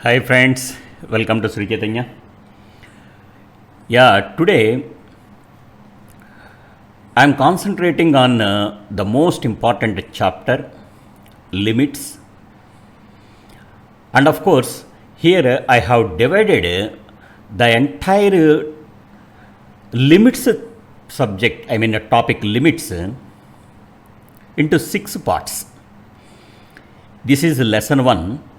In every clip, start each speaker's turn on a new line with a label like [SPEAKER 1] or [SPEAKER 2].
[SPEAKER 1] Hi friends, welcome to Sri Chaitanya. Today I am concentrating on the most important chapter, limits. And of course, here I have divided the entire limits subject, topic limits, into 6 parts. This is lesson 1.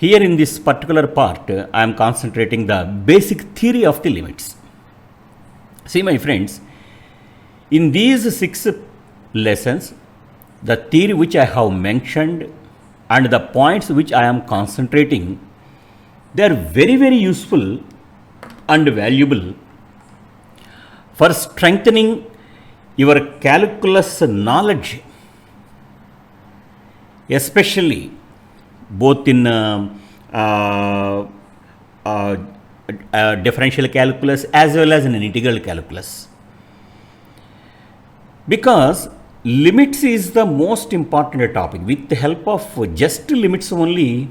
[SPEAKER 1] Here in this particular part, I am concentrating the basic theory of the limits. See my friends, in these 6 lessons, the theory which I have mentioned and the points which I am concentrating, they are very, very useful and valuable for strengthening your calculus knowledge, especially both in differential calculus as well as in integral calculus. Because limits is the most important topic. With the help of just limits only,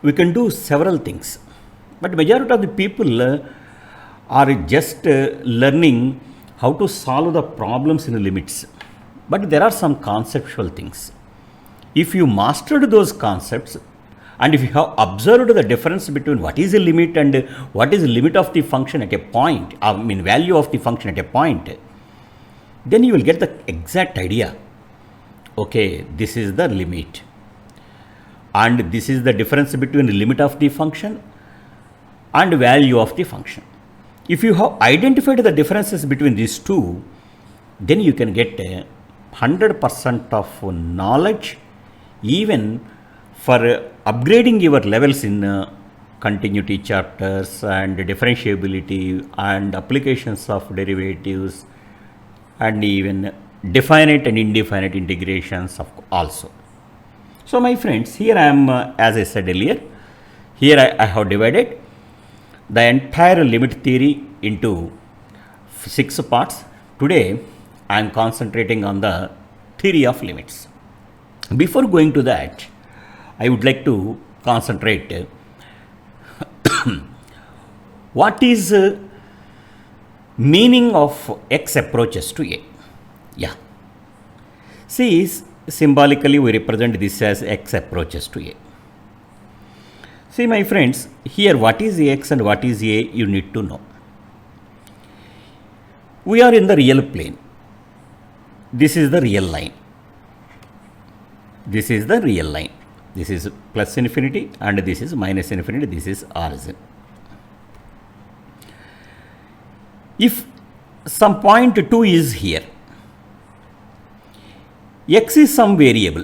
[SPEAKER 1] we can do several things. But majority of the people are just learning how to solve the problems in limits. But there are some conceptual things. If you mastered those concepts and if you have observed the difference between what is a limit and what is the limit of the function at a point, value of the function at a point, then you will get the exact idea. Okay, this is the limit and this is the difference between the limit of the function and value of the function. If you have identified the differences between these two, then you can get 100% of knowledge even for upgrading your levels in continuity chapters and differentiability and applications of derivatives and even definite and indefinite integrations also. So my friends, here I am, as I said earlier, here I have divided the entire limit theory into 6 parts. Today I am concentrating on the theory of limits. Before going to that, I would like to concentrate what is meaning of x approaches to a. See, symbolically we represent this as x approaches to a. See my friends, here what is x and what is a you need to know. We are in the real plane. This is the real line. This is the real line. This is plus infinity and this is minus infinity. This is origin. If some point 2 is here, x is some variable.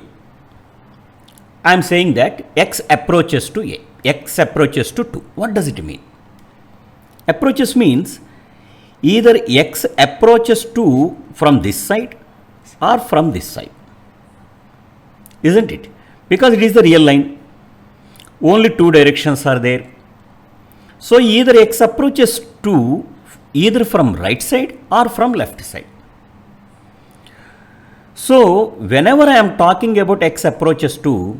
[SPEAKER 1] I am saying that x approaches to a, x approaches to 2. What does it mean? Approaches means either x approaches to from this side or from this side. Isn't it? Because it is the real line. Only 2 directions are there. So either x approaches to either from right side or from left side. So whenever I am talking about x approaches to,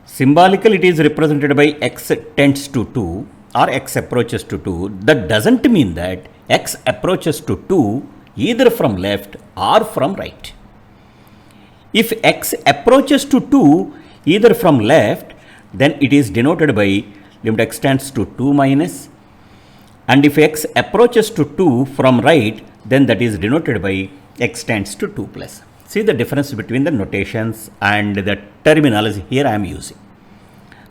[SPEAKER 1] symbolically it is represented by x tends to 2 or x approaches to 2. That doesn't mean that x approaches to 2 either from left or from right. If x approaches to 2 either from left, then it is denoted by limit x tends to 2 minus, and if x approaches to 2 from right, then that is denoted by x tends to 2 plus. See the difference between the notations and the terminology here I am using.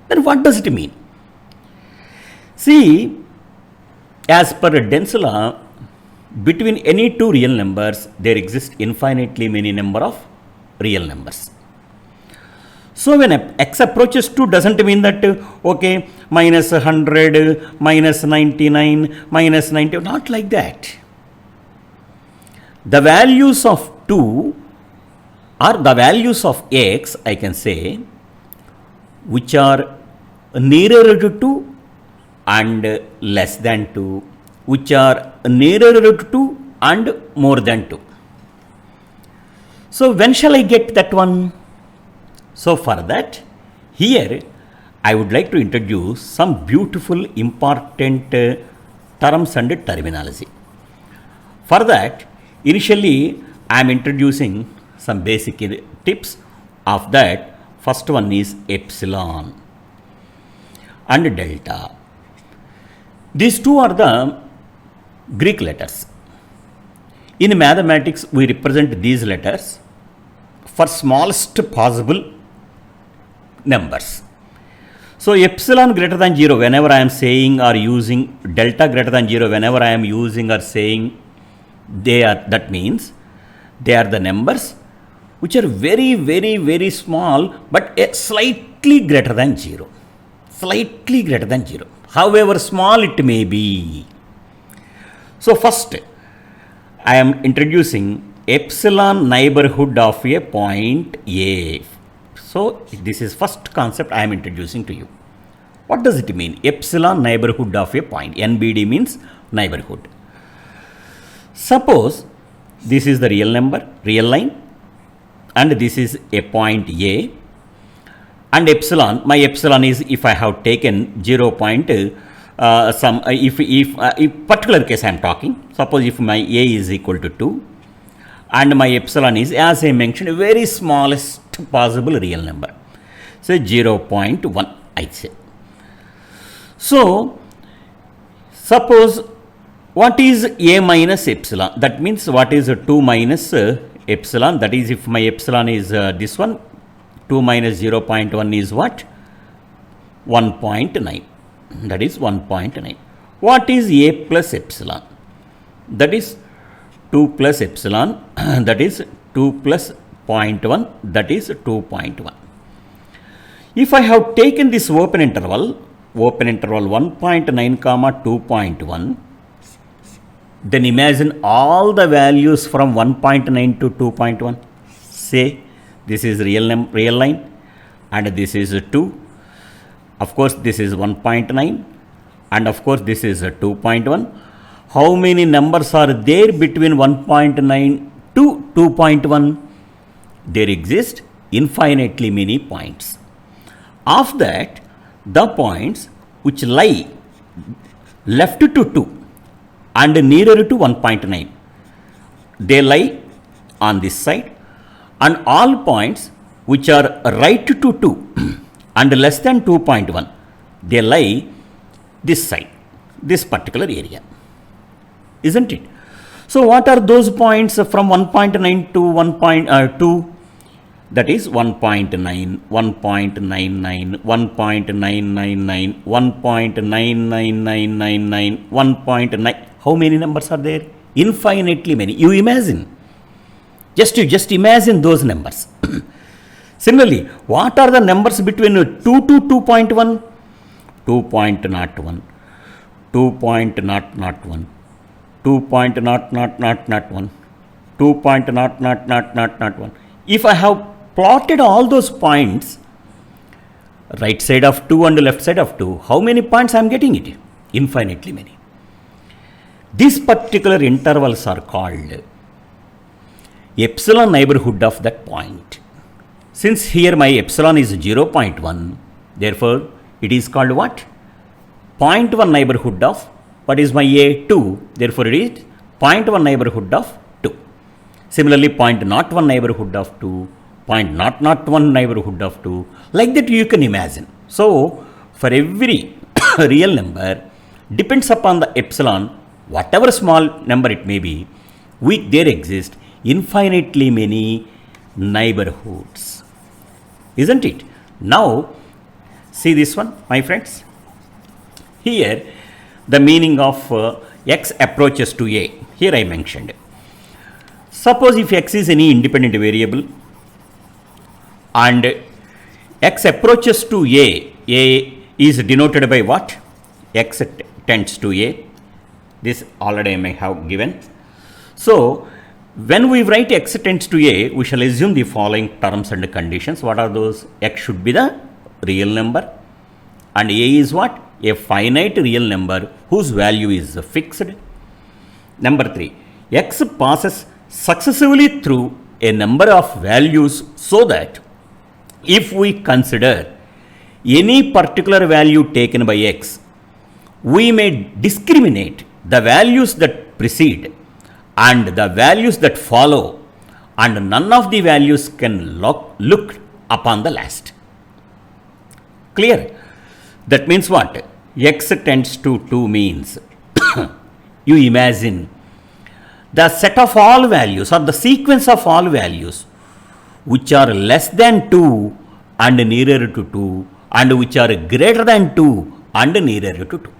[SPEAKER 1] Then what does it mean? See, as per Den's law, between any 2 real numbers, there exist infinitely many number of real numbers. So when x approaches 2 doesn't mean that, okay, minus 100, minus 99, minus 90, not like that. The values of 2 are the values of x, I can say, which are nearer to 2 and less than 2, which are nearer to 2 and more than 2. So when shall I get that one? So for that, here I would like to introduce some beautiful important terms and terminology. For that, initially I am introducing some basic tips. Of that, first one is epsilon and delta. These two are the Greek letters. In mathematics, we represent these letters for smallest possible numbers. So epsilon greater than 0 whenever I am saying or using, delta greater than 0 whenever I am using or saying, that means they are the numbers which are very, very, very small but slightly greater than 0. Slightly greater than 0. However small it may be. So first, I am introducing epsilon neighborhood of a point A. So this is first concept I am introducing to you. What does it mean? Epsilon neighborhood of a point. NBD means neighborhood. Suppose this is the real number, real line, and this is a point A, and epsilon, my epsilon is, if I have taken 0 point, if particular case I am talking, suppose if my A is equal to 2, and my epsilon is, as I mentioned, very smallest possible real number, say 0.1 I say. So suppose what is A minus epsilon? That means what is 2 minus epsilon? That is, if my epsilon is this one, 2 minus 0.1 is what? 1.9. That is 1.9. What is A plus epsilon? That is 2 plus epsilon, that is 2 plus 0.1, that is 2.1. If I have taken this open interval 1.9 comma 2.1, then imagine all the values from 1.9 to 2.1. Say this is real line and this is 2. Of course this is 1.9 and of course this is 2.1. How many numbers are there between 1.9 to 2.1? There exist infinitely many points. Of that, the points which lie left to 2 and nearer to 1.9, they lie on this side, and all points which are right to 2 and less than 2.1, they lie this side, this particular area. Isn't it? So what are those points from 1.9 to 1.2? That is 1.9, 1.99, 1.999, 1.99999, 1.9. How many numbers are there? Infinitely many. You imagine. Just imagine those numbers. Similarly, what are the numbers between 2 to 2.1? 2.01, 2.001, 2.00001, 2.00001. If I have plotted all those points, right side of 2 and left side of 2, how many points I am getting it? Infinitely many. These particular intervals are called epsilon neighborhood of that point. Since here my epsilon is 0.1, therefore it is called what? 0.1 neighborhood of, what is my A? 2, therefore it is 0.1 neighborhood of 2. Similarly, 0.01 neighborhood of 2, 0.001 neighborhood of 2, like that you can imagine. So for every real number, depends upon the epsilon, whatever small number it may be, there exist infinitely many neighborhoods. Isn't it? Now see this one, my friends. Here the meaning of x approaches to A, here I mentioned. Suppose if x is any independent variable and x approaches to A is denoted by what? X tends to A. This already I may have given. So when we write x tends to A, we shall assume the following terms and conditions. What are those? X should be the real number and A is what? A finite real number whose value is fixed. Number 3, x passes successively through a number of values so that if we consider any particular value taken by x, we may discriminate the values that precede and the values that follow, and none of the values can look upon the last. Clear? That means what? X tends to 2 means you imagine the set of all values or the sequence of all values which are less than 2 and nearer to 2 and which are greater than 2 and nearer to 2.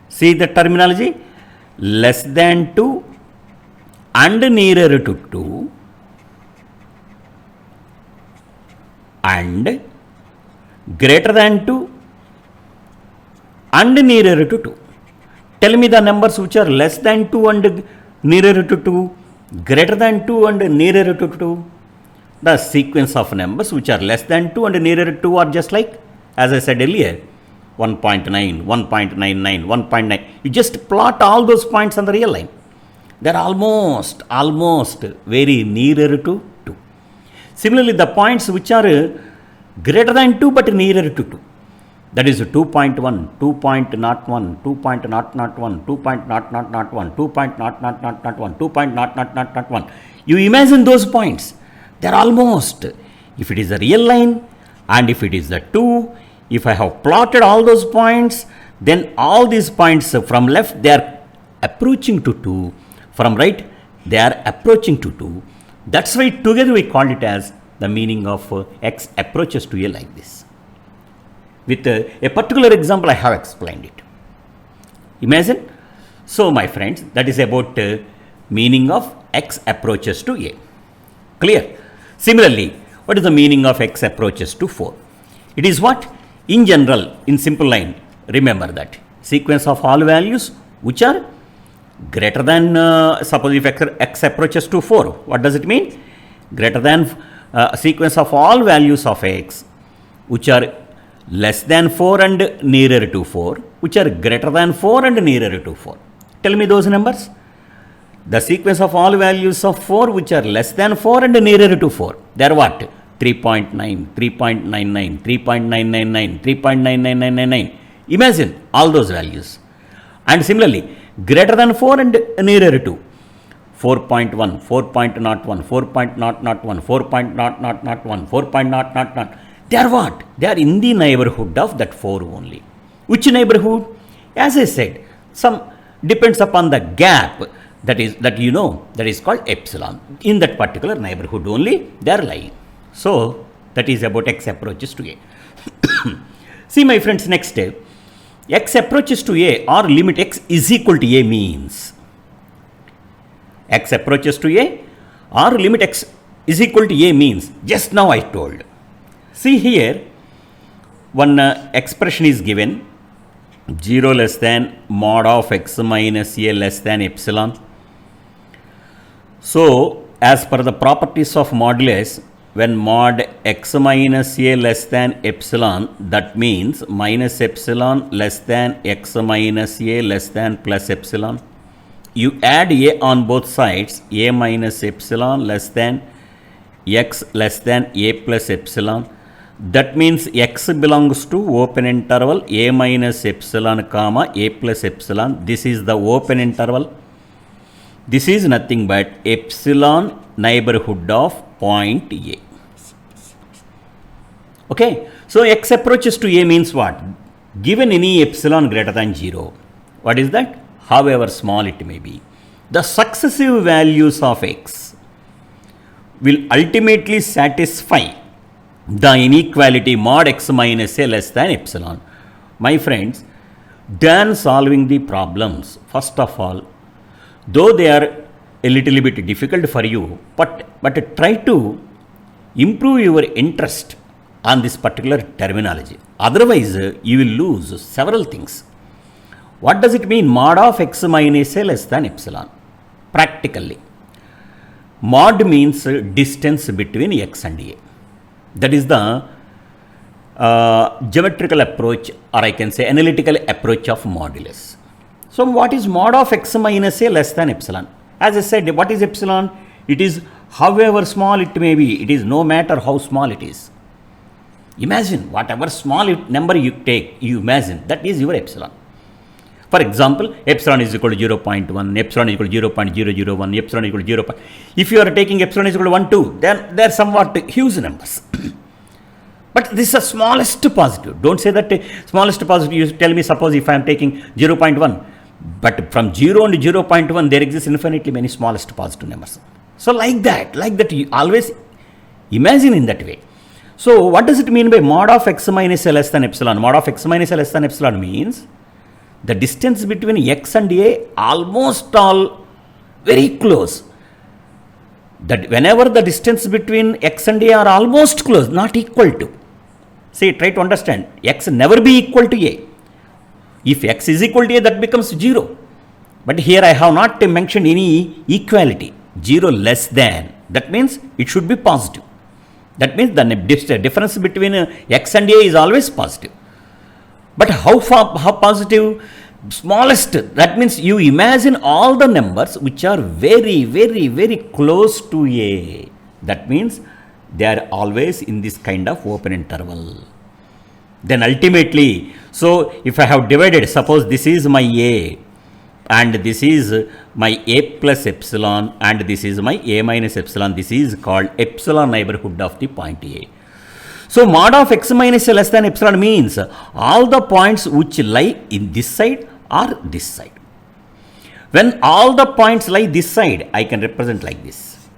[SPEAKER 1] See the terminology? Less than 2 and nearer to 2 and greater than 2 and nearer to 2. Tell me the numbers which are less than 2 and nearer to 2, greater than 2 and nearer to 2. The sequence of numbers which are less than 2 and nearer to 2 are just like, as I said earlier, 1.9, 1.99, 1.9. You just plot all those points on the real line. They are almost very nearer to 2. Similarly, the points which are greater than 2 but nearer to 2. That is 2.1, 2.01, 2.001, 2.001, 2.001, 2.001. You imagine those points. They are almost. If it is a real line and if it is a 2, if I have plotted all those points, then all these points from left they are approaching to 2, from right they are approaching to 2. That's why together we call it as the meaning of x approaches to a like this. With a particular example I have explained it. Imagine. So my friends, that is about meaning of x approaches to a. Clear? Similarly, what is the meaning of x approaches to 4? It is what? In general, in simple line, remember that sequence of all values which are greater than, suppose if x approaches to 4, what does it mean? Greater than sequence of all values of x which are less than 4 and nearer to 4, which are greater than 4 and nearer to 4. Tell me those numbers. The sequence of all values of 4 which are less than 4 and nearer to 4. They are what? 3.9, 3.99, 3.999, 3.99999. Imagine all those values. And similarly, greater than 4 and nearer to 4.1, 4.01, 4.001, 4.001, 4.000. They are what? They are in the neighborhood of that 4 only. Which neighborhood? As I said, some depends upon the gap that is called epsilon. In that particular neighborhood only they are lying. So that is about x approaches to a. See my friends, next step, x approaches to a or limit x is equal to a means. X approaches to a or limit x is equal to a means, just now I told. See here, one expression is given, 0 less than mod of x minus a less than epsilon. So, as per the properties of modulus, when mod x minus a less than epsilon, that means minus epsilon less than x minus a less than plus epsilon. You add a on both sides, a minus epsilon less than x less than a plus epsilon. That means x belongs to open interval a minus epsilon comma a plus epsilon. This is the open interval. This is nothing but epsilon neighborhood of point A. Okay. So x approaches to a means what? Given any epsilon greater than 0. What is that? However small it may be, the successive values of x will ultimately satisfy the inequality mod x minus a less than epsilon. My friends, than solving the problems, first of all, though they are a little bit difficult for you, but try to improve your interest on this particular terminology. Otherwise, you will lose several things. What does it mean? Mod of x minus a less than epsilon. Practically, mod means distance between x and a. That is the geometrical approach, or I can say analytical approach of modulus. So what is mod of x minus a less than epsilon? As I said, what is epsilon? It is however small it may be. It is no matter how small it is. Imagine whatever small number you take, you imagine, that is your epsilon. For example, epsilon is equal to 0.1, epsilon is equal to 0.001, epsilon is equal to 0. If you are taking epsilon is equal to 1, 2, then they are somewhat huge numbers. But this is the smallest positive. Don't say that smallest positive. You tell me, suppose if I am taking 0.1, but from 0 and 0.1, there exist infinitely many smallest positive numbers. So like that, you always imagine in that way. So what does it mean by mod of x minus a less than epsilon? Mod of x minus a less than epsilon means the distance between x and a almost all very close. That whenever the distance between x and a are almost close, not equal to. See, try to understand, x never be equal to a. If x is equal to a, that becomes 0. But here I have not mentioned any equality. 0 less than, that means it should be positive. That means the difference between x and a is always positive. But how positive? Smallest. That means you imagine all the numbers which are very, very, very close to a. That means they are always in this kind of open interval. Then ultimately, so if I have divided, suppose this is my a, and this is my a plus epsilon, and this is my a minus epsilon, this is called epsilon neighborhood of the point A. So mod of x minus a less than epsilon means all the points which lie in this side or this side. When all the points lie this side, I can represent like this.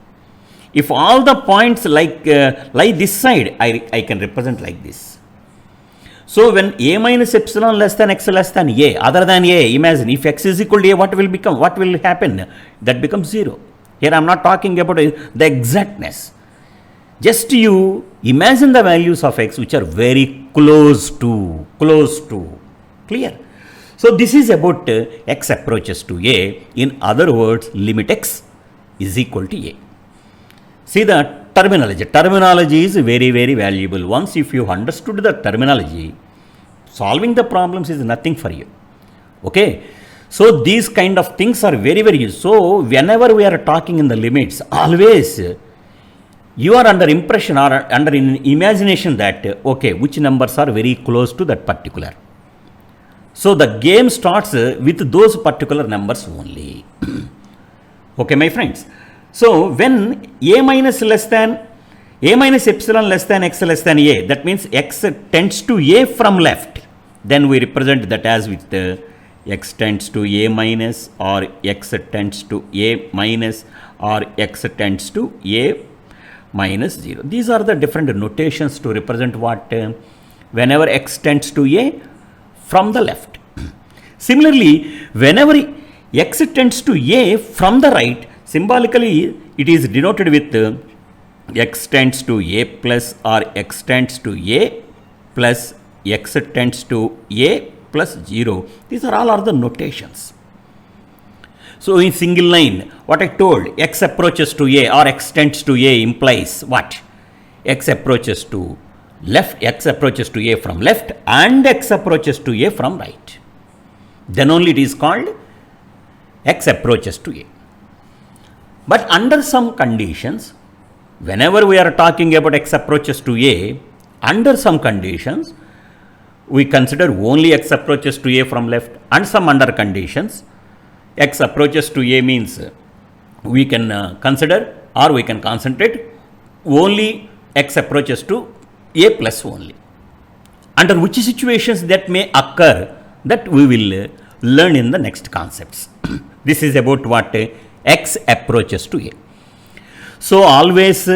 [SPEAKER 1] If all the points lie this side, I can represent like this. So when a minus epsilon less than x less than a, other than a, imagine if x is equal to a, what will happen? That becomes 0. Here I am not talking about the exactness. Just you imagine the values of x which are very close to. Clear? So this is about x approaches to a. In other words, limit x is equal to a. See the terminology. Terminology is very, very valuable. Once if you understood the terminology, solving the problems is nothing for you. Okay. So these kind of things are very, very useful. So whenever we are talking in the limits, always you are under impression or under imagination that, okay, which numbers are very close to that particular. So the game starts with those particular numbers only. Okay, my friends. So when a minus epsilon less than x less than a, that means x tends to a from left. Then we represent that as with x tends to a minus, or x tends to a minus, or x tends to a minus 0. These are the different notations to represent what? Whenever x tends to a from the left. Similarly, whenever x tends to a from the right, symbolically it is denoted with x tends to a plus, or x tends to a plus, x tends to a plus 0. These are all the notations. So in single line, what I told, x approaches to a or x tends to a implies what? X approaches to left, x approaches to a from left, and x approaches to a from right. Then only it is called x approaches to a. But under some conditions, whenever we are talking about x approaches to a, under some conditions, we consider only x approaches to a from left, and some under conditions, x approaches to a means we can consider or we can concentrate only x approaches to a plus only. Under which situations that may occur, that we will learn in the next concepts. This is about what x approaches to a. So always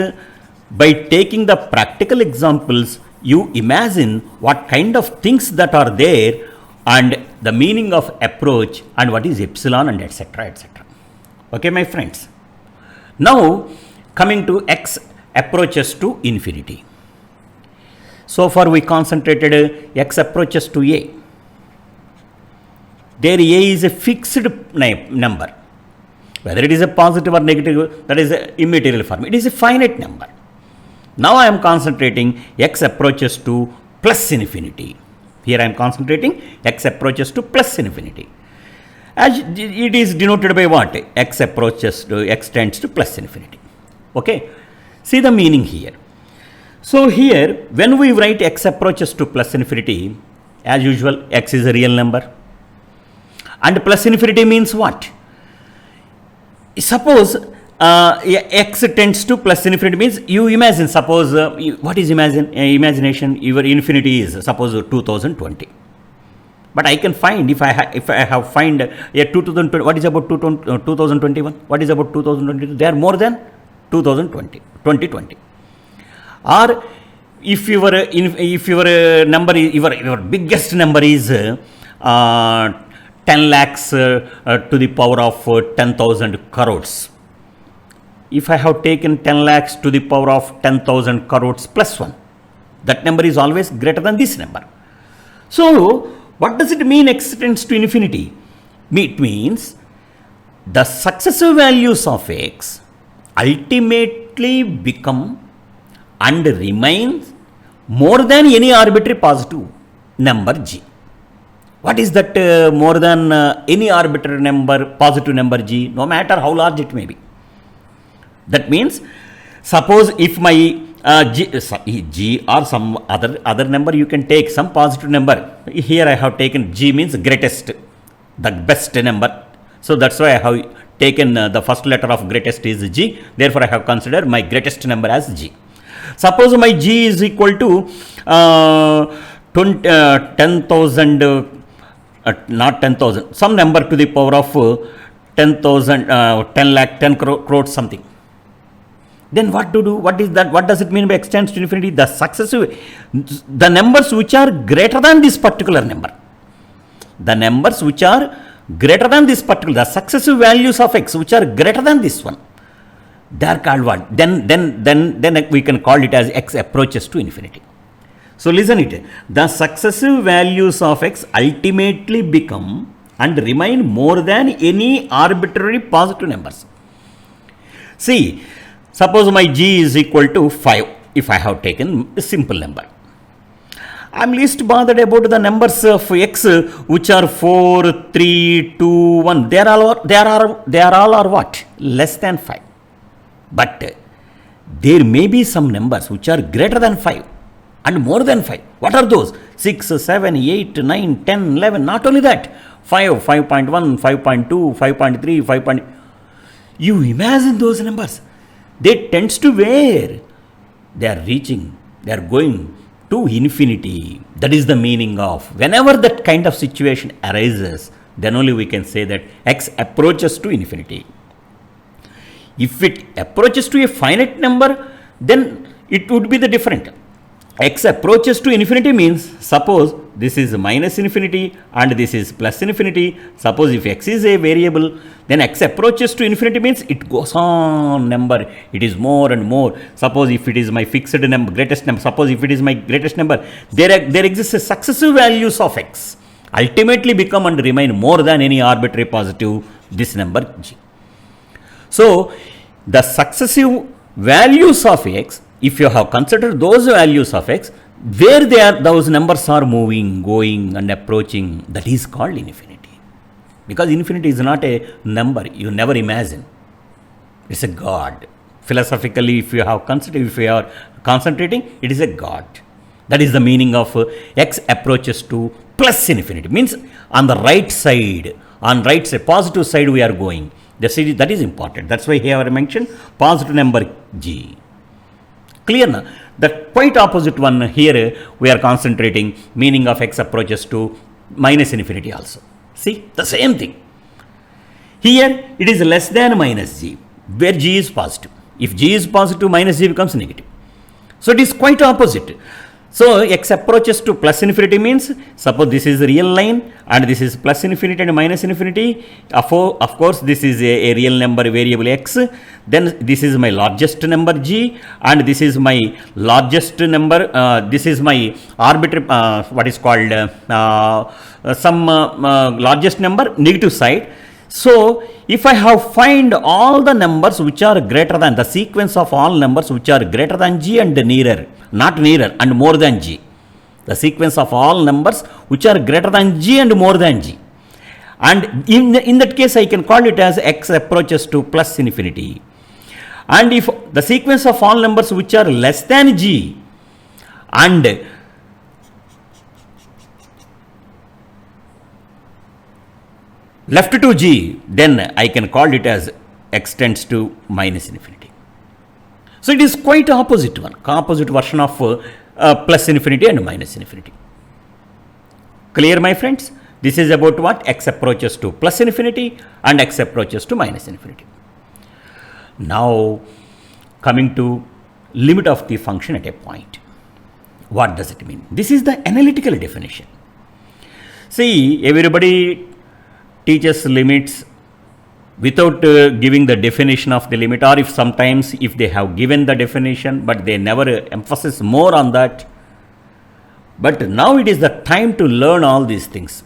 [SPEAKER 1] by taking the practical examples, you imagine what kind of things that are there and the meaning of approach and what is epsilon and etc. etc. Okay, my friends. Now coming to x approaches to infinity. So far we concentrated x approaches to a. There a is a fixed number. Whether it is a positive or negative, that is an immaterial form. It is a finite number. Now I am concentrating x approaches to plus infinity. Here I am concentrating x approaches to plus infinity. As it is denoted by what? X approaches to, x tends to plus infinity. Okay. See the meaning here. So here, when we write x approaches to plus infinity, as usual, x is a real number. And plus infinity means what? Suppose x tends to plus infinity means you imagine, suppose, what is imagination? Your infinity is, suppose 2020. But I can find, if I have find 2020, what is about 2021? What is about 2022? They are more than 2020. Or if your number is, your biggest number is 10 lakhs to the power of 10,000 crores. If I have taken 10 lakhs to the power of 10,000 crores plus 1, that number is always greater than this number. So, what does it mean x tends to infinity? It means the successive values of x ultimately become and remains more than any arbitrary positive number g. What is that more than any arbitrary number, positive number g, no matter how large it may be? That means, suppose if my g or some other number you can take, some positive number. Here I have taken g means greatest, the best number. So that's why I have taken the first letter of greatest is g. Therefore I have considered my greatest number as g. Suppose my g is equal to 10,000, not 10,000, some number to the power of 10,000, 10 lakh, 10 crores something. Then what to do? What is that? What does it mean by x tends to infinity? The successive, the numbers which are greater than this particular number. The numbers which are greater than this particular, the successive values of x which are greater than this one, they are called what? Then we can call it as x approaches to infinity. So listen it. The successive values of x ultimately become and remain more than any arbitrary positive numbers. See, suppose my g is equal to 5, if I have taken a simple number. I am least bothered about the numbers of x which are 4, 3, 2, 1. They are all what? Less than 5. But there may be some numbers which are greater than 5 and more than 5. What are those? 6, 7, 8, 9, 10, 11. Not only that, 5, 5.1, 5.2, 5.3, 5. You imagine those numbers. They tends to where? They are reaching, they are going to infinity. That is the meaning of, whenever that kind of situation arises, then only we can say that x approaches to infinity. If it approaches to a finite number, then it would be the different. X approaches to infinity means, suppose this is minus infinity and this is plus infinity. Suppose if x is a variable, then x approaches to infinity means it goes on number, it is more and more. Suppose if it is my fixed number, greatest number, suppose if it is my greatest number, there exists a successive values of x ultimately become and remain more than any arbitrary positive this number g. So the successive values of x, if you have considered those values of x, where they are, those numbers are moving, going and approaching, that is called infinity. Because infinity is not a number you never imagine. It's a God. Philosophically, if you have considered, if you are concentrating, it is a God. That is the meaning of x approaches to plus infinity. Means on the right side, positive side we are going. That is important. That's why here I mentioned positive number g. Clear now? The quite opposite one here we are concentrating, meaning of x approaches to minus infinity also. See, the same thing. Here it is less than minus g, where g is positive. If g is positive, minus g becomes negative. So it is quite opposite. So x approaches to plus infinity means, suppose this is a real line and this is plus infinity and minus infinity. Of course, this is a real number variable x. Then this is my largest number g and this is my largest number. This is my arbitrary, what is called some largest number, negative side. So if I have find all the numbers which are greater than, the sequence of all numbers which are greater than g and nearer, not nearer and more than g, the sequence of all numbers which are greater than g and more than g, and in that case I can call it as x approaches to plus infinity. And if the sequence of all numbers which are less than g, and left to g, then I can call it as x tends to minus infinity. So it is quite opposite version of plus infinity and minus infinity. Clear, my friends? This is about what? X approaches to plus infinity and x approaches to minus infinity. Now, coming to limit of the function at a point. What does it mean? This is the analytical definition. See, everybody teaches limits without giving the definition of the limit, or if sometimes if they have given the definition but they never emphasize more on that. But now it is the time to learn all these things.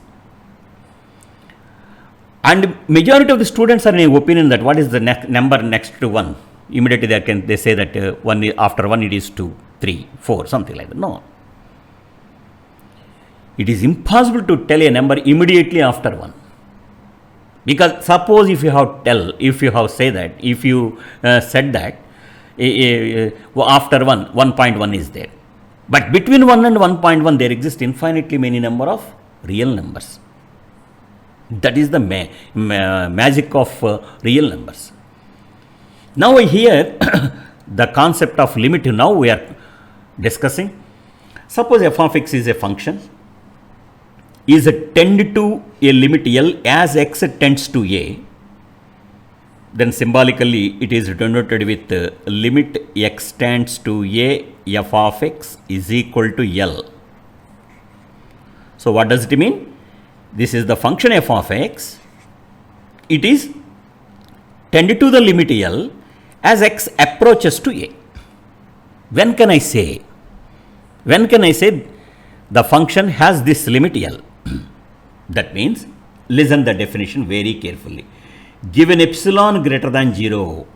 [SPEAKER 1] And majority of the students are in the opinion that what is the number next to 1? Immediately they say that after 1 it is 2, 3, 4, something like that. No. It is impossible to tell a number immediately after 1. Because suppose if you have said that after 1.1 is there. But between 1 and 1.1 there exist infinitely many number of real numbers. That is the magic of real numbers. Now here the concept of limit now we are discussing. Suppose f of x is a function is tend to a limit L as x tends to a, then symbolically it is denoted with limit x tends to a f of x is equal to L. So what does it mean? This is the function f of x. It is tend to the limit L as x approaches to a. When can I say the function has this limit L? That means, listen the definition very carefully. Given epsilon greater than 0,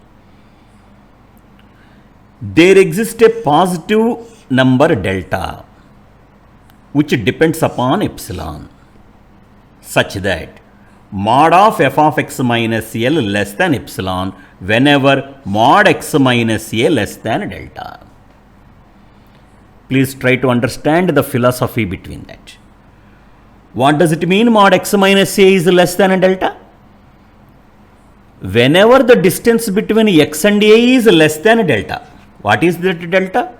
[SPEAKER 1] there exists a positive number delta which depends upon epsilon, such that mod of f of x minus L less than epsilon whenever mod x minus a less than delta. Please try to understand the philosophy between that. What does it mean mod x minus a is less than a delta? Whenever the distance between x and a is less than a delta. What is that delta?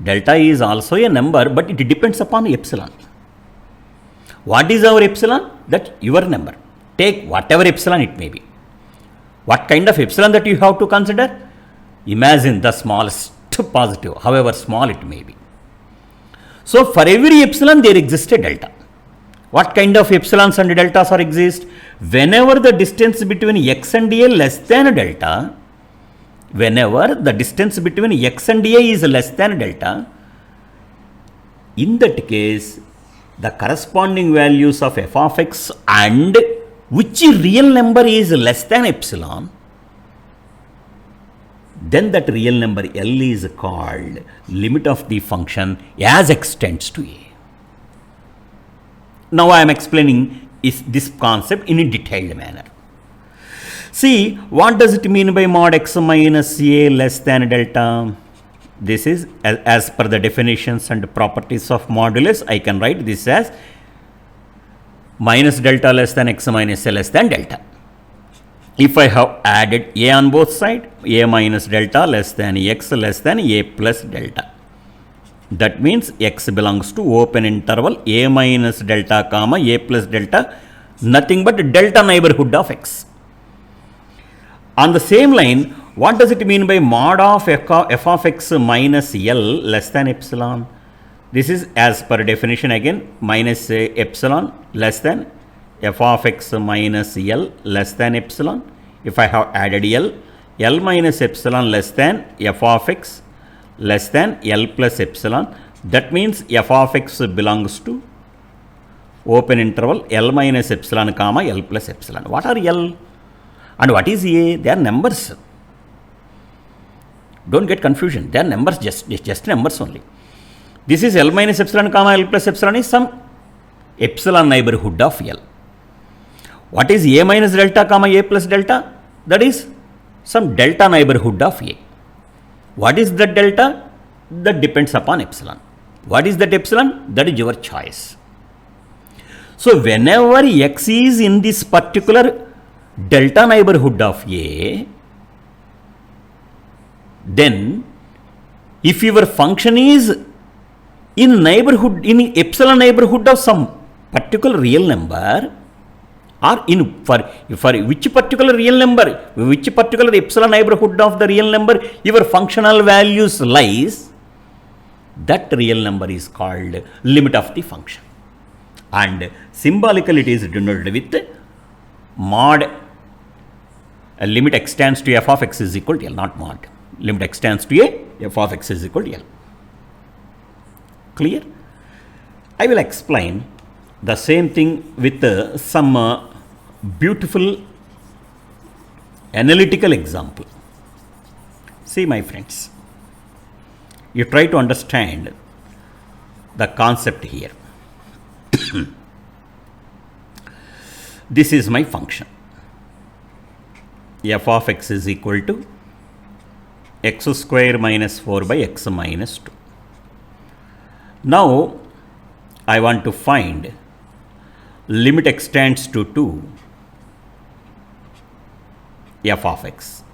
[SPEAKER 1] Delta is also a number, but it depends upon epsilon. What is our epsilon? That your number. Take whatever epsilon it may be. What kind of epsilon that you have to consider? Imagine the smallest positive, however small it may be. So for every epsilon there exists a delta. What kind of epsilons and deltas are exist? Whenever the distance between x and a less than a delta, whenever the distance between x and a is less than a delta, in that case, the corresponding values of f of x and which real number is less than epsilon, then that real number L is called limit of the function as x tends to a. Now I am explaining this concept in a detailed manner. See, what does it mean by mod x minus a less than delta? This is as per the definitions and properties of modulus. I can write this as minus delta less than x minus a less than delta. If I have added a on both sides, a minus delta less than x less than a plus delta. That means x belongs to open interval a minus delta comma a plus delta, nothing but delta neighborhood of x. On the same line, what does it mean by mod of f of x minus L less than epsilon? This is as per definition again, minus epsilon less than f of x minus L less than epsilon. If I have added L minus epsilon less than f of x less than L plus epsilon. That means f of x belongs to open interval L minus epsilon comma L plus epsilon. What are L and what is A? They are numbers. Don't get confusion. They are numbers, just numbers only. This is L minus epsilon comma L plus epsilon is some epsilon neighborhood of L. What is A minus delta comma A plus delta? That is some delta neighborhood of A. What is the delta? That depends upon epsilon. What is that epsilon? That is your choice. So whenever x is in this particular delta neighborhood of A, then if your function is in neighborhood, in epsilon neighborhood of some particular real number, or in for which particular real number, which particular epsilon neighborhood of the real number your functional values lies, that real number is called limit of the function. And symbolically it is denoted with mod limit x tends to f of x is equal to L, not mod. Limit x tends to a f of x is equal to L. Clear? I will explain the same thing with some beautiful analytical example. See, my friends, you try to understand the concept here. This is my function. F of x is equal to x square minus 4 by x minus 2. Now I want to find limit x tends to 2 f of x.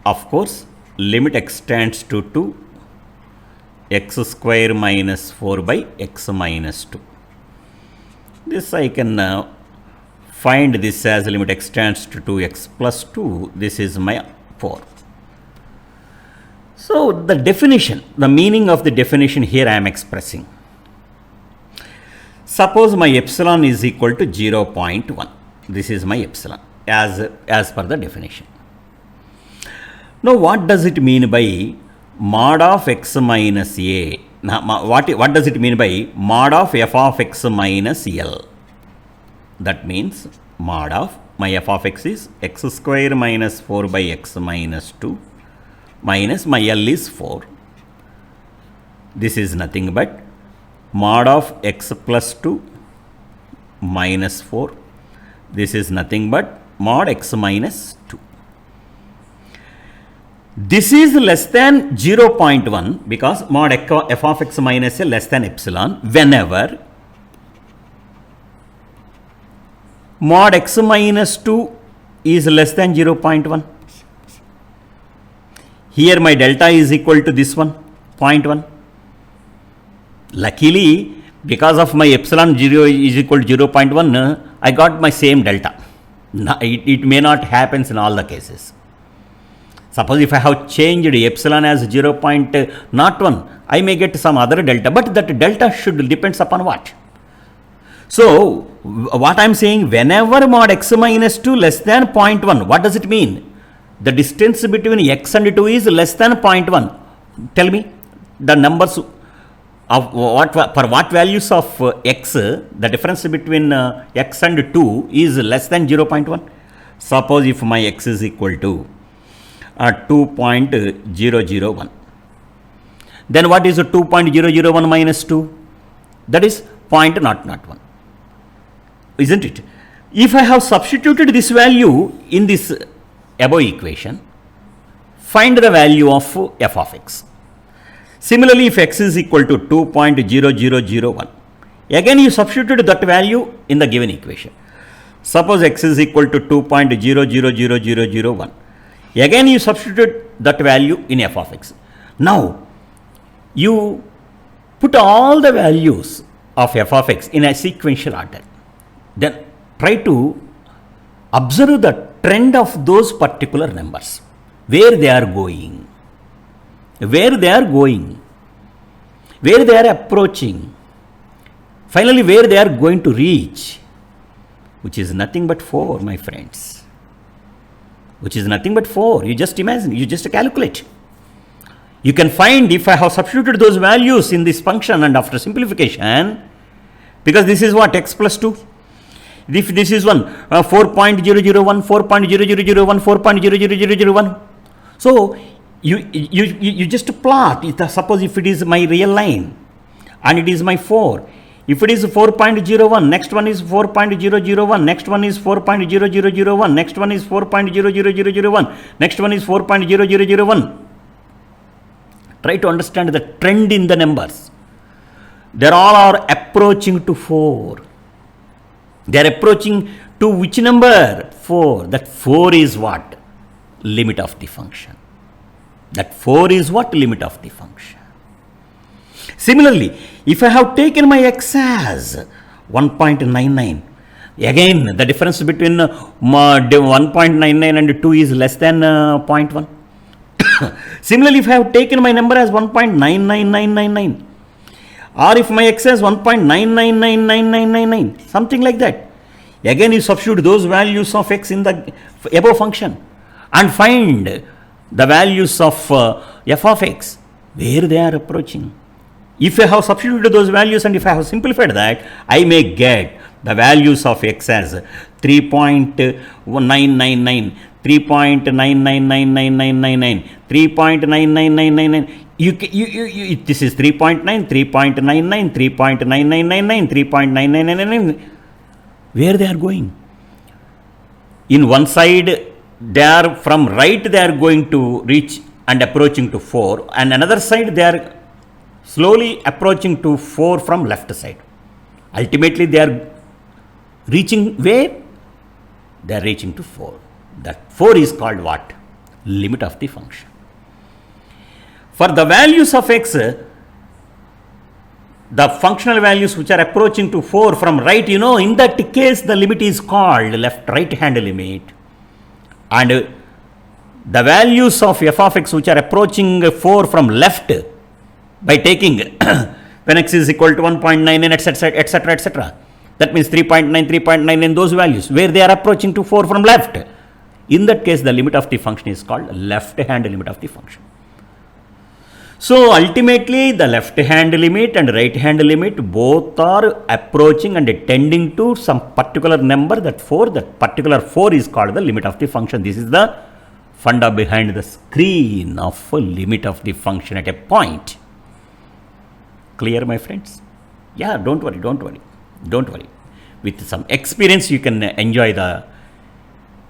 [SPEAKER 1] Of course, limit x tends to 2 x square minus 4 by x minus 2. This I can find this as limit x tends to 2x plus 2. This is my 4. So the definition, the meaning of the definition here I am expressing. Suppose my epsilon is equal to 0.1. This is my epsilon as per the definition. Now what does it mean by mod of x minus a? Now, what does it mean by mod of f of x minus L? That means mod of my f of x is x square minus 4 by x minus 2 minus my L is 4. This is nothing but mod of x plus 2 minus 4. This is nothing but mod x minus 2. This is less than 0.1 because mod f of x minus a less than epsilon whenever mod x minus 2 is less than 0.1. Here my delta is equal to this one, 0.1. Luckily, because of my epsilon 0 is equal to 0.1, I got my same delta. It may not happen in all the cases. Suppose if I have changed epsilon as 0.01, I may get some other delta, but that delta should depends upon what? So, what I am saying, whenever mod x minus 2 less than 0.1, what does it mean? The distance between x and 2 is less than 0.1. Tell me the numbers of for what values of x, the difference between x and 2 is less than 0.1. Suppose if my x is equal to 2.001. Then what is 2.001 minus 2? That is 0.001. Isn't it? If I have substituted this value in this above equation, find the value of f of x. Similarly, if x is equal to 2.0001, again you substitute that value in the given equation. Suppose x is equal to 2.000001. Again you substitute that value in f of x. Now you put all the values of f of x in a sequential order. Then try to observe the trend of those particular numbers, where they are going, where they are going, where they are approaching, finally where they are going to reach, which is nothing but 4, my friends. Which is nothing but 4. You just imagine, you just calculate. You can find if I have substituted those values in this function and after simplification, because this is what, x plus 2. If this is 4.001, 4.0001, 4.00001. So you just plot, suppose if it is my real line and it is my 4. If it is 4.01, next one is 4.001, next one is 4.0001, next one is 4.00001, next one is 4.0001. Try to understand the trend in the numbers. They all are approaching to 4. They are approaching to which number? 4. That 4 is what? Limit of the function. That 4 is what? Limit of the function. Similarly, if I have taken my x as 1.99, again the difference between 1.99 and 2 is less than 0.1. Similarly, if I have taken my number as 1.99999, or if my x is 1.9999999, something like that, again you substitute those values of x in the above function and find the values of f of x, where they are approaching. If I have substituted those values and if I have simplified that, I may get the values of x as 3.999, 3.9999999, 3.99999. This is 3.9, 3.99, 3.9999, 3.9999. Where they are going? In one side, they are from right, they are going to reach and approaching to 4, and another side they are slowly approaching to 4 from left side. Ultimately, they are reaching where? They are reaching to 4. That 4 is called what? Limit of the function. For the values of x, the functional values which are approaching to 4 from right, in that case the limit is called left-right hand limit. And the values of f of x which are approaching 4 from left, by taking when x is equal to 1.99, etc., etc., etc., that means 3.9, 3.9 those values, where they are approaching to 4 from left. In that case, the limit of the function is called left hand limit of the function. So ultimately, the left hand limit and right hand limit both are approaching and tending to some particular number, that 4. That particular 4 is called the limit of the function. This is the funda behind the screen of a limit of the function at a point. Clear, my friends? Yeah, don't worry. With some experience, you can enjoy the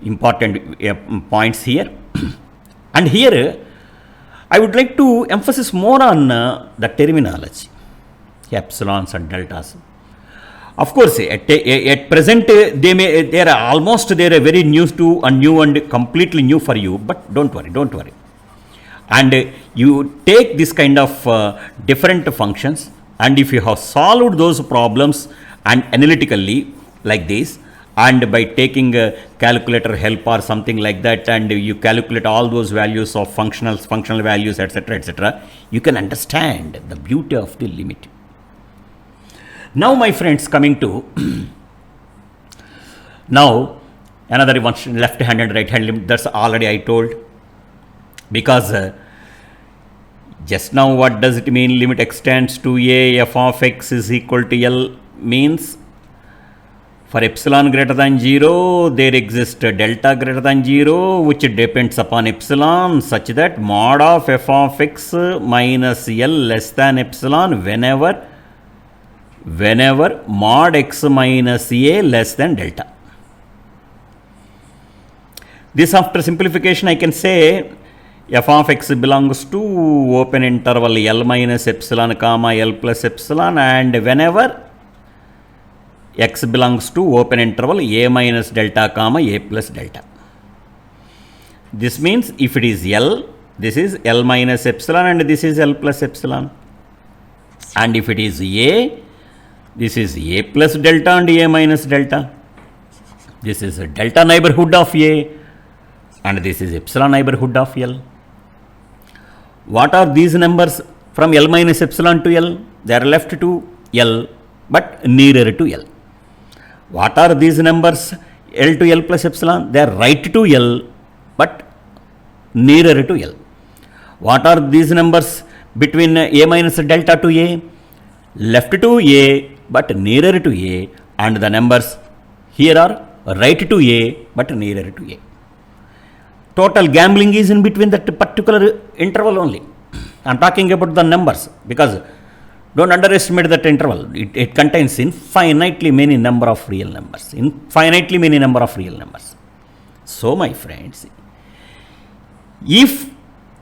[SPEAKER 1] important points here. And here, I would like to emphasize more on the terminology, epsilons and deltas. Of course, at present, they are almost very new and completely new for you. But don't worry. And you take this kind of different functions, and if you have solved those problems and analytically like this, and by taking a calculator help or something like that, and you calculate all those values of functional values, etc., you can understand the beauty of the limit. Now, my friends, coming to now another one, left hand and right hand limit. That's already I told, because just now what does it mean? Limit extends to a f of x is equal to L means for epsilon greater than 0, there exists delta greater than 0, which depends upon epsilon, such that mod of f of x minus L less than epsilon whenever mod x minus a less than delta. This, after simplification, I can say f of x belongs to open interval L minus epsilon comma L plus epsilon, and whenever x belongs to open interval a minus delta comma a plus delta. This means if it is L, this is L minus epsilon and this is L plus epsilon. And if it is A, this is a plus delta and a minus delta. This is a delta neighborhood of A and this is epsilon neighborhood of L. What are these numbers from L minus epsilon to L? They are left to L but nearer to L. What are these numbers L to L plus epsilon? They are right to L but nearer to L. What are these numbers between A minus delta to A? Left to A but nearer to A, and the numbers here are right to A but nearer to A. Total gambling is in between that particular interval only. I am talking about the numbers, because don't underestimate that interval. It contains infinitely many number of real numbers. So, my friends, if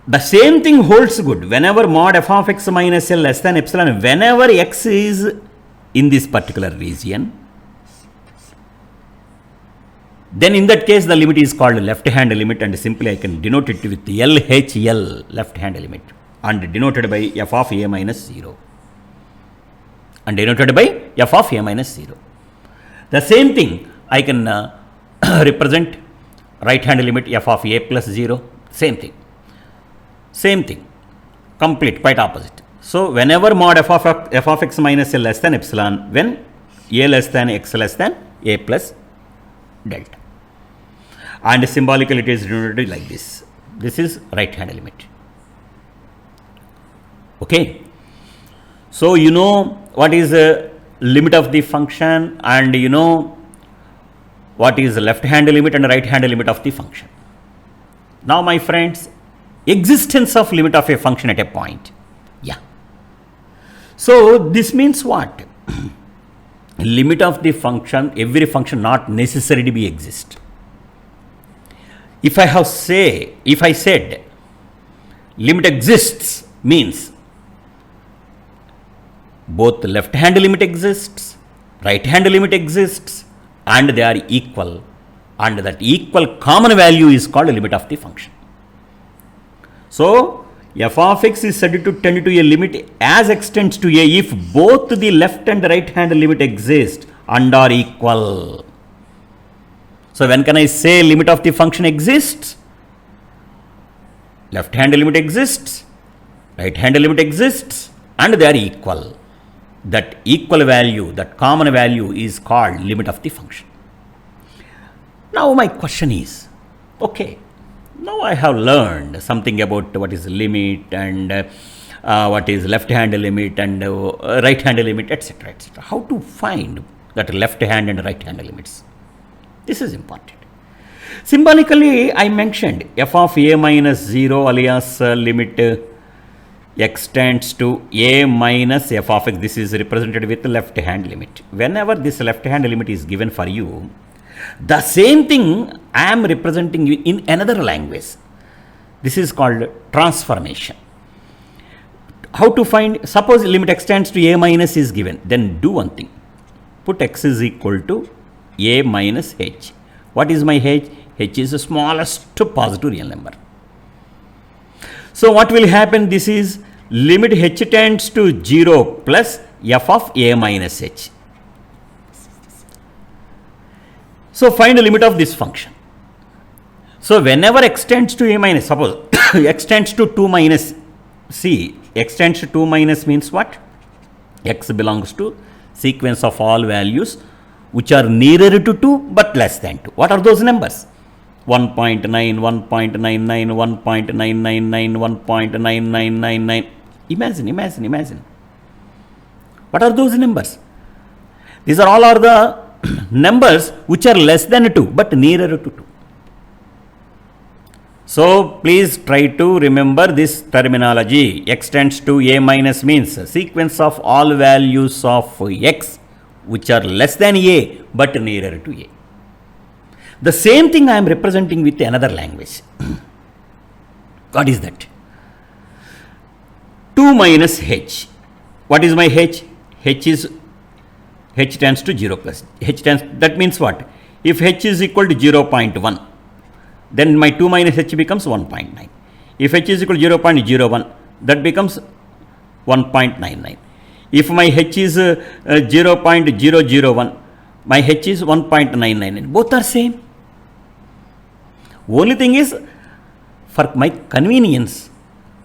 [SPEAKER 1] The same thing holds good whenever mod f of x minus L less than epsilon, whenever x is in this particular region, then in that case the limit is called left hand limit, and simply I can denote it with LHL, left hand limit, and denoted by f of a minus 0. And denoted by f of a minus 0. The same thing I can represent right hand limit f of a plus 0, same thing. Same thing, complete, quite opposite. So, whenever mod f of x minus L less than epsilon, when a less than x less than a plus delta. And symbolically it is denoted like this. This is right hand limit. Okay. So, you know what is the limit of the function, and you know what is the left hand limit and right hand limit of the function. Now, my friends, existence of limit of a function at a point. Yeah. So, this means what? Limit of the function, every function not necessary to be exist. If I said limit exists, means both left hand limit exists, right hand limit exists, and they are equal, and that equal common value is called limit of the function. So, f of x is said to tend to a limit as extends to a if both the left and right hand limit exist and are equal. So, when can I say limit of the function exists? Left hand limit exists, right hand limit exists, and they are equal. That equal value, that common value is called limit of the function. Now, my question is, okay, now I have learned something about what is limit and what is left hand limit and right hand limit, etc., etc. How to find that left hand and right hand limits? This is important. Symbolically, I mentioned f of a minus 0 alias limit x tends to a minus f of x. This is represented with left hand limit. Whenever this left hand limit is given for you, the same thing I am representing you in another language. This is called transformation. How to find? Suppose limit x tends to a minus is given. Then do one thing. Put x is equal to a minus h. What is my h? H is the smallest positive real number. So, what will happen? This is limit h tends to 0 plus f of a minus h. So, find the limit of this function. So, whenever x tends to a minus, suppose x tends to 2 minus, see, x tends to 2 minus means what? X belongs to sequence of all values which are nearer to 2 but less than 2. What are those numbers? 1.9, 1.99, 1.999, 1.9999. Imagine. What are those numbers? These are all the numbers which are less than 2 but nearer to 2. So, please try to remember this terminology. X tends to a minus means sequence of all values of x which are less than a but nearer to a. The same thing I am representing with another language. What is that? 2 minus h. What is my h? H tends to 0 plus. That means what? If h is equal to 0.1, then my 2 minus h becomes 1.9. If h is equal to 0.01, that becomes 1.99. If my h is 0.001, my h is 1.99. Both are same. Only thing is, for my convenience,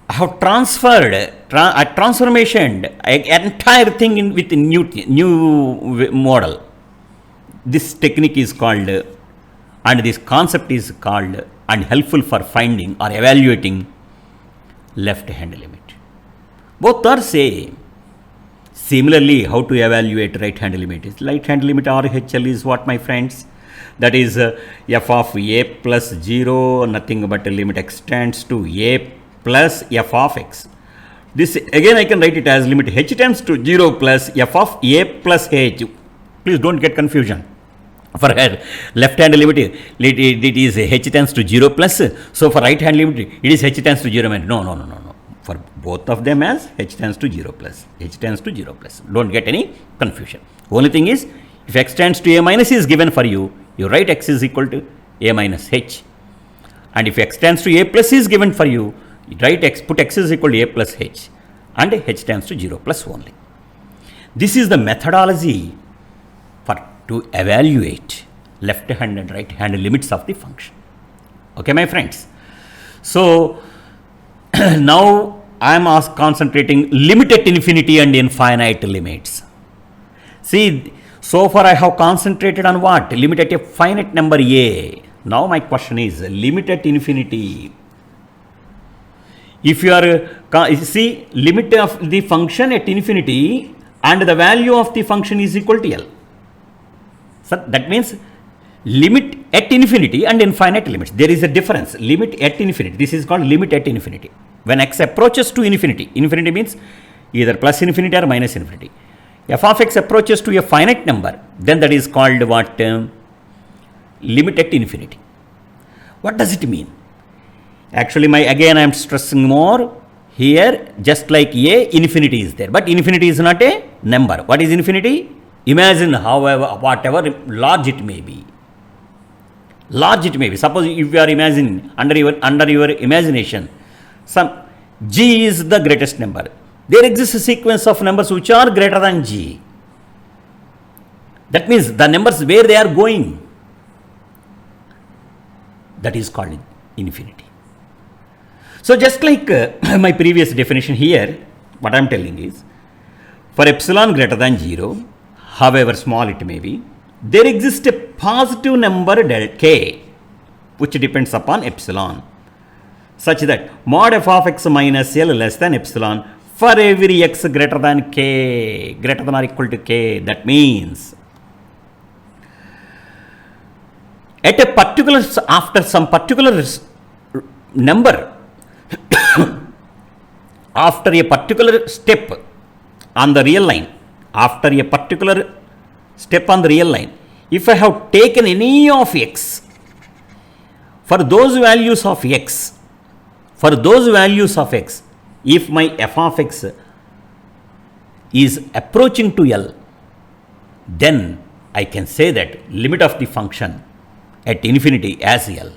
[SPEAKER 1] I have transferred, transformation entire thing with new model. This technique is called, and this concept is called, and helpful for finding or evaluating left hand limit. Both are same. Similarly, how to evaluate right hand limit is right hand limit RHL is what, my friends? That is f of a plus 0, nothing but limit x tends to a plus f of x. This again I can write it as limit h tends to 0 plus f of a plus h. Please don't get confusion. For left hand limit, it is h tends to 0 plus. So for right hand limit, it is h tends to 0 minus. No, no, no, no, no. For both of them as h tends to 0 plus. H tends to 0 plus. Don't get any confusion. Only thing is, if x tends to a minus is given for you, you write x is equal to a minus h. And if x tends to a plus is given for you, you write x, put x is equal to a plus h. And h tends to 0 plus only. This is the methodology to evaluate left hand and right hand limits of the function. Okay, my friends. So now I am concentrating limit at infinity and infinite limits. See, so far I have concentrated on what? Limit at a finite number a. Now my question is limit at infinity. If you are, see, limit of the function at infinity and the value of the function is equal to L. So that means limit at infinity and infinite limits. There is a difference. Limit at infinity. This is called limit at infinity. When x approaches to infinity, infinity means either plus infinity or minus infinity. F of x approaches to a finite number, then that is called what? Limit at infinity. What does it mean? Actually, again I am stressing more here, just like a, infinity is there. But infinity is not a number. What is infinity? Imagine however, whatever large it may be. Large it may be. Suppose if you are imagining, under your imagination, some g is the greatest number. There exists a sequence of numbers which are greater than g. That means the numbers where they are going, that is called infinity. So just like my previous definition here, what I am telling is, for epsilon greater than 0, however small it may be, there exists a positive number del k, which depends upon epsilon, such that mod f of x minus L less than epsilon for every x greater than k, greater than or equal to k. That means at a particular, after some particular number, after a particular step on the real line, after a particular step on the real line, if I have taken any of x, for those values of x, if my f of x is approaching to L, then I can say that limit of the function at infinity as L.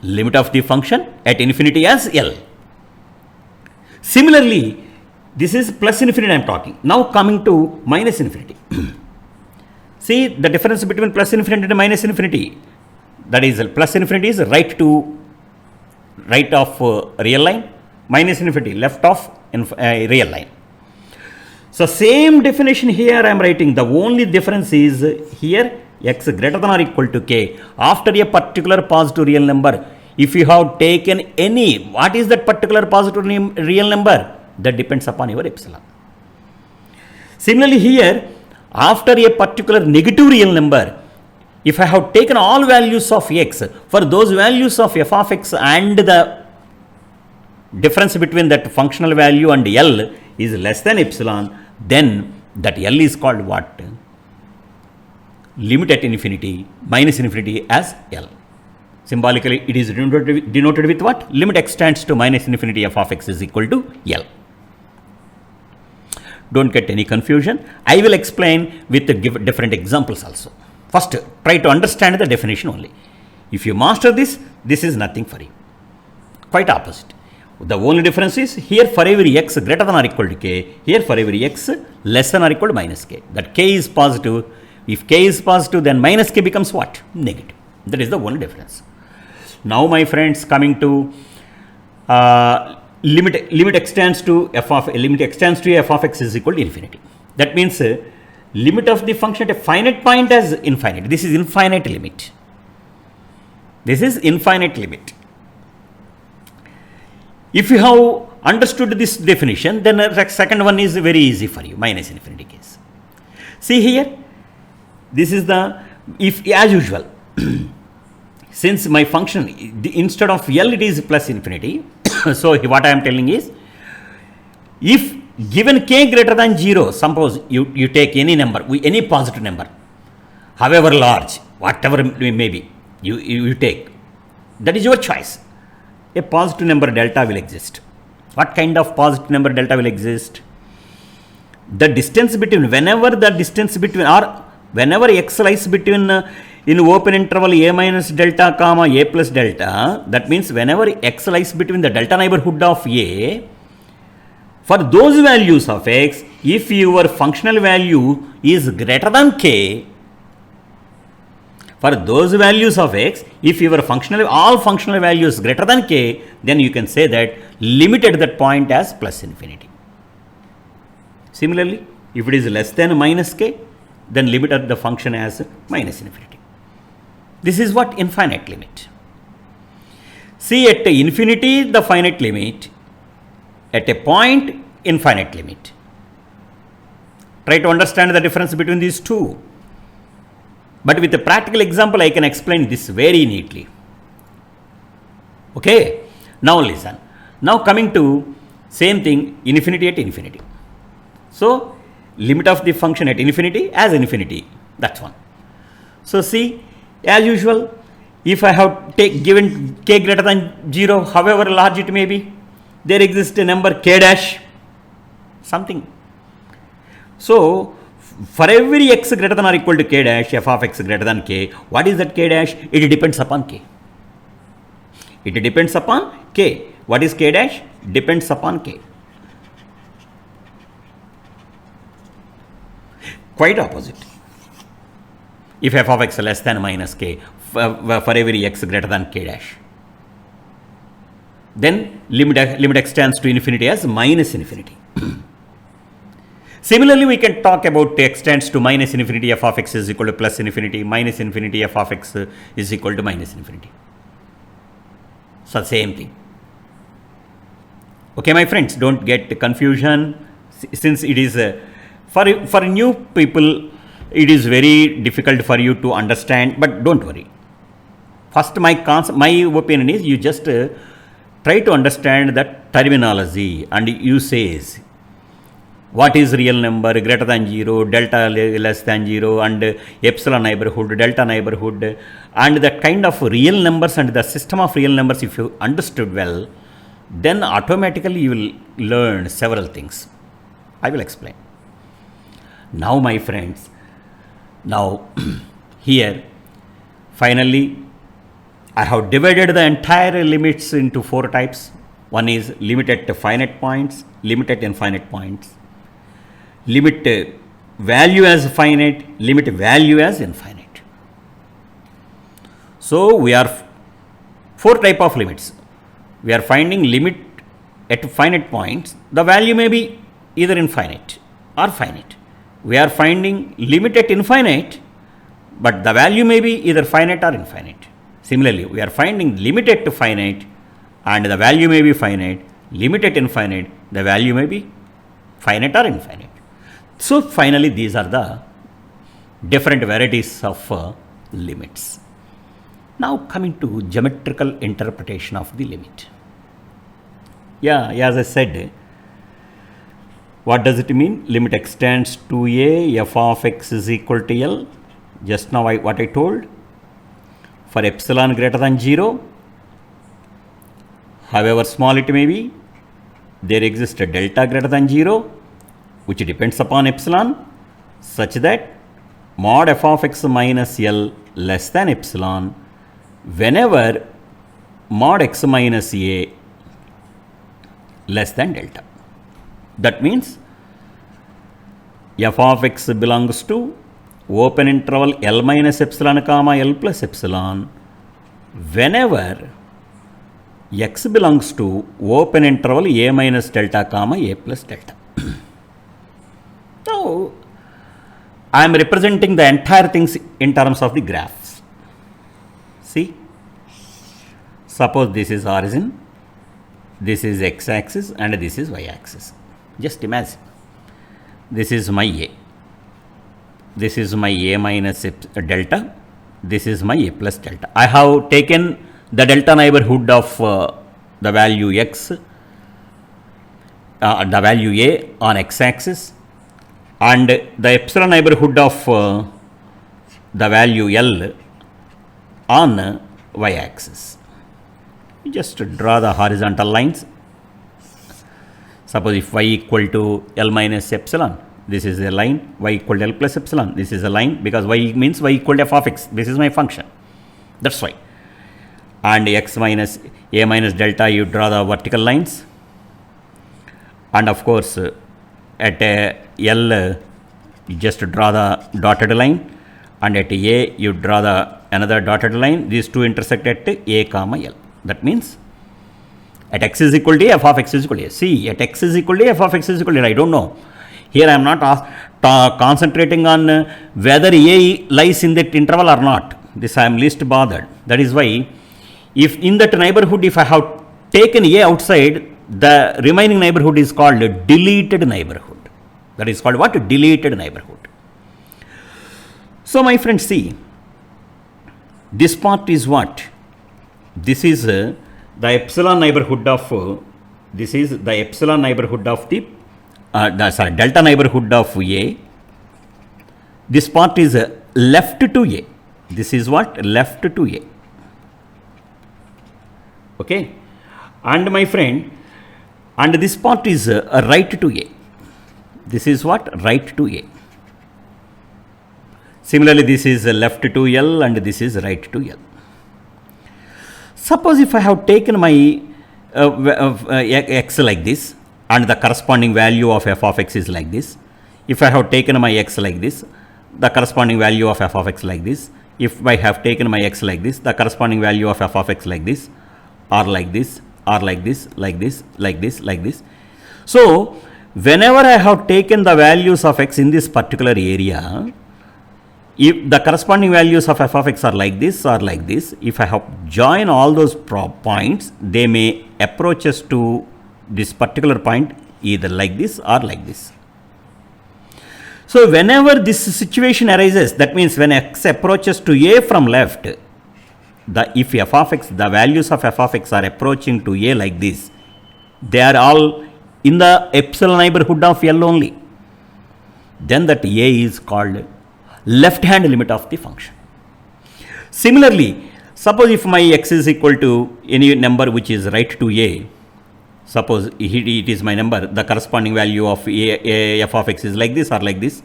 [SPEAKER 1] Limit of the function at infinity as L. Similarly, this is plus infinity I am talking. Now coming to minus infinity. See the difference between plus infinity and minus infinity. That is, plus infinity is right of real line, minus infinity left of real line. So same definition here I am writing. The only difference is here x greater than or equal to k. After a particular positive real number, if you have taken any, what is that particular positive real number? That depends upon your epsilon. Similarly here, after a particular negative real number, if I have taken all values of x, for those values of f of x and the difference between that functional value and L is less than epsilon, then that L is called what? Limit at infinity, minus infinity as L. Symbolically, it is denoted with what? Limit x tends to minus infinity f of x is equal to L. Don't get any confusion. I will explain with different examples also. First, try to understand the definition only. If you master this, this is nothing for you. Quite opposite. The only difference is here for every x greater than or equal to k, here for every x less than or equal to minus k. That k is positive. If k is positive, then minus k becomes what? Negative. That is the only difference. Now, my friends, coming to limit x tends to f of x is equal to infinity. That means limit of the function at a finite point as infinite. This is infinite limit. This is infinite limit. If you have understood this definition, then the second one is very easy for you, minus infinity case. See here, this is the, if as usual, since my function, instead of L it is plus infinity, so what I am telling is, if given k greater than 0, suppose you take any number, any positive number, however large, whatever it may be, you take. That is your choice. A positive number delta will exist. What kind of positive number delta will exist? The distance between, whenever x lies between in open interval a minus delta comma a plus delta, that means whenever x lies between the delta neighborhood of a, for those values of x, if your functional value is greater than k, for those values of x, if your all functional values greater than k, then you can say that limit at that point as plus infinity. Similarly, if it is less than minus k, then limit at the function as minus infinity. This is what infinite limit. See, at infinity, the finite limit, at a point, infinite limit. Try to understand the difference between these two. But with a practical example, I can explain this very neatly. Okay, now listen. Now coming to same thing, infinity at infinity. So, limit of the function at infinity as infinity, that's one. So, see, as usual, if I have given k greater than 0, however large it may be, there exists a number k dash, something. So, for every x greater than or equal to k dash, f of x greater than k, what is that k dash? It depends upon k. It depends upon k. What is k dash? Depends upon k. Quite opposite. If f of x less than minus k, for every x greater than k dash, then limit extends to infinity as minus infinity. Similarly, we can talk about x tends to minus infinity, f of x is equal to plus infinity, minus infinity, f of x is equal to minus infinity. So, same thing. Okay, my friends, don't get confusion, since it is for new people, it is very difficult for you to understand, but don't worry. First, my opinion is you just try to understand that terminology and uses. What is real number, greater than 0, delta less than 0, and epsilon neighborhood, delta neighborhood, and that kind of real numbers and the system of real numbers, if you understood well, then automatically you will learn several things. I will explain. Now, my friends, now here, finally, I have divided the entire limits into 4 types. One is limit at finite points, limit at infinite points, limit value as finite, limit value as infinite. So, we are 4 type of limits. We are finding limit at finite points, the value may be either infinite or finite. We are finding limit at infinite, but the value may be either finite or infinite. Similarly, we are finding limit at finite and the value may be finite, limit at infinite, the value may be finite or infinite. So, finally, these are the different varieties of limits. Now, coming to geometrical interpretation of the limit. Yeah, as I said, what does it mean? Limit extends to a, f of x is equal to L. Just now what I told. For epsilon greater than 0, however small it may be, there exists a delta greater than 0, which depends upon epsilon, such that mod f of x minus L less than epsilon whenever mod x minus a less than delta. That means f of x belongs to open interval L minus epsilon comma L plus epsilon whenever x belongs to open interval a minus delta comma a plus delta. Now, I am representing the entire things in terms of the graphs. See, suppose this is origin, this is x-axis and this is y-axis. Just imagine, this is my a, this is my a minus delta, this is my a plus delta. I have taken the delta neighborhood of the value x, the value a on x-axis, and the epsilon neighborhood of the value L on y-axis. Just draw the horizontal lines. Suppose if y equal to L minus epsilon, this is a line, y equal to L plus epsilon, this is a line, because y means y equal to f of x, this is my function, that's why. And x minus a minus delta, you draw the vertical lines, and of course at L you just draw the dotted line, and at a you draw the another dotted line. These two intersect at a comma L. That means at x is equal to a, f of x is equal to a. See, at x is equal to a, f of x is equal to a. I don't know. Here I am not concentrating on whether a lies in that interval or not. This I am least bothered. That is why, if in that neighborhood, if I have taken a outside, the remaining neighborhood is called deleted neighborhood. That is called what? Deleted neighborhood. So my friends, see, this part is what? This is the epsilon neighborhood of, this is the epsilon neighborhood of the, delta neighborhood of A. This part is left to A. This is what? Left to A. Okay. And my friend, and this part is right to A. This is what? Right to A. Similarly, this is left to L and this is right to L. Suppose if I have taken my x like this and the corresponding value of f of x is like this. If I have taken my x like this, the corresponding value of f of x like this. If I have taken my x like this, the corresponding value of f of x like this, or like this, or like this, like this, like this, like this. So, whenever I have taken the values of x in this particular area, if the corresponding values of f of x are like this or like this, if I have join all those points, they may approach us to this particular point either like this or like this. So, whenever this situation arises, that means when x approaches to a from left, if f of x, the values of f of x are approaching to a like this, they are all in the epsilon neighborhood of L only. Then that a is called left hand limit of the function. Similarly, suppose if my x is equal to any number which is right to a, suppose it is my number, the corresponding value of a f of x is like this or like this.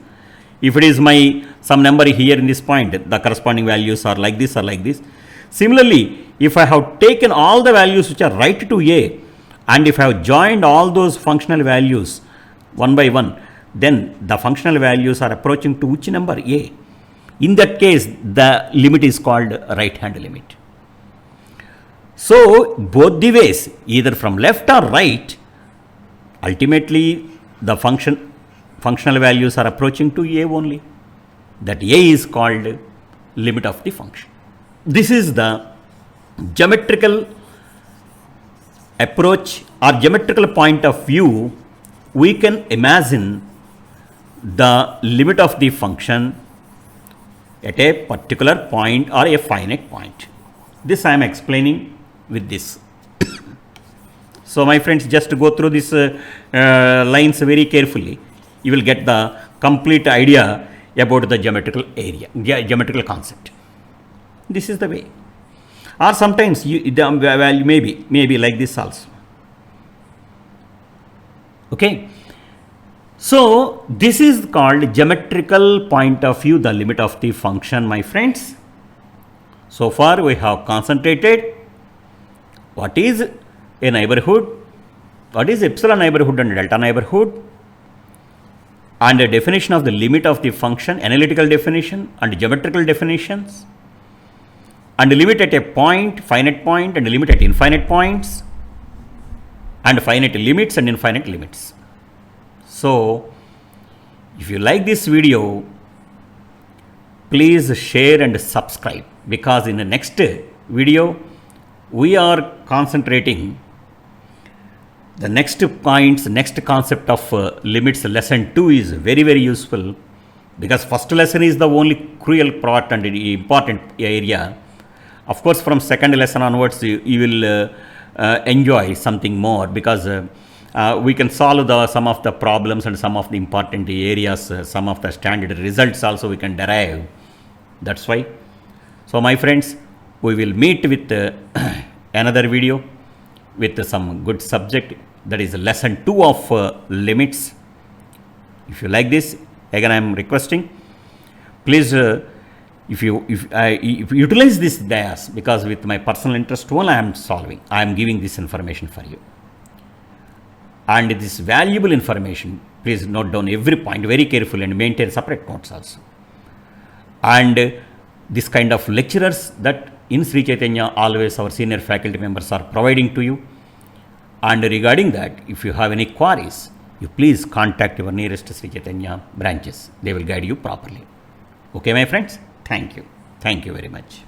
[SPEAKER 1] If it is my some number here in this point, the corresponding values are like this or like this. Similarly, if I have taken all the values which are right to a, and if I have joined all those functional values one by one, then the functional values are approaching to which number? A. In that case, the limit is called right hand limit. So, both the ways, either from left or right, ultimately the functional values are approaching to A only. That A is called limit of the function. This is the geometrical approach or geometrical point of view. We can imagine the limit of the function at a particular point or a finite point. This I am explaining with this. So my friends, just go through these lines very carefully. You will get the complete idea about the geometrical area, geometrical concept. This is the way. Or sometimes the value maybe like this also. Okay. So, this is called geometrical point of view, the limit of the function, my friends. So far we have concentrated what is a neighborhood, what is epsilon neighborhood and delta neighborhood, and a definition of the limit of the function, analytical definition and geometrical definitions, and limit at a point, finite point, and limit at infinite points, and finite limits and infinite limits. So, if you like this video, please share and subscribe, because in the next video we are concentrating the next points, next concept of limits. Lesson 2 is very useful, because first lesson is the only crucial part and important area. Of course, from second lesson onwards you will enjoy something more, because we can solve some of the problems and some of the important areas, some of the standard results also we can derive That's why. So my friends, we will meet with another video with some good subject, that is lesson 2 of limits. If you like this, again I am requesting, please if you utilize this dais, because with my personal interest only I am giving this information for you. And this valuable information, please note down every point very carefully and maintain separate notes also. And this kind of lecturers that in Sri Chaitanya always our senior faculty members are providing to you. And regarding that, if you have any queries, you please contact your nearest Sri Chaitanya branches. They will guide you properly. Okay, my friends? Thank you. Thank you very much.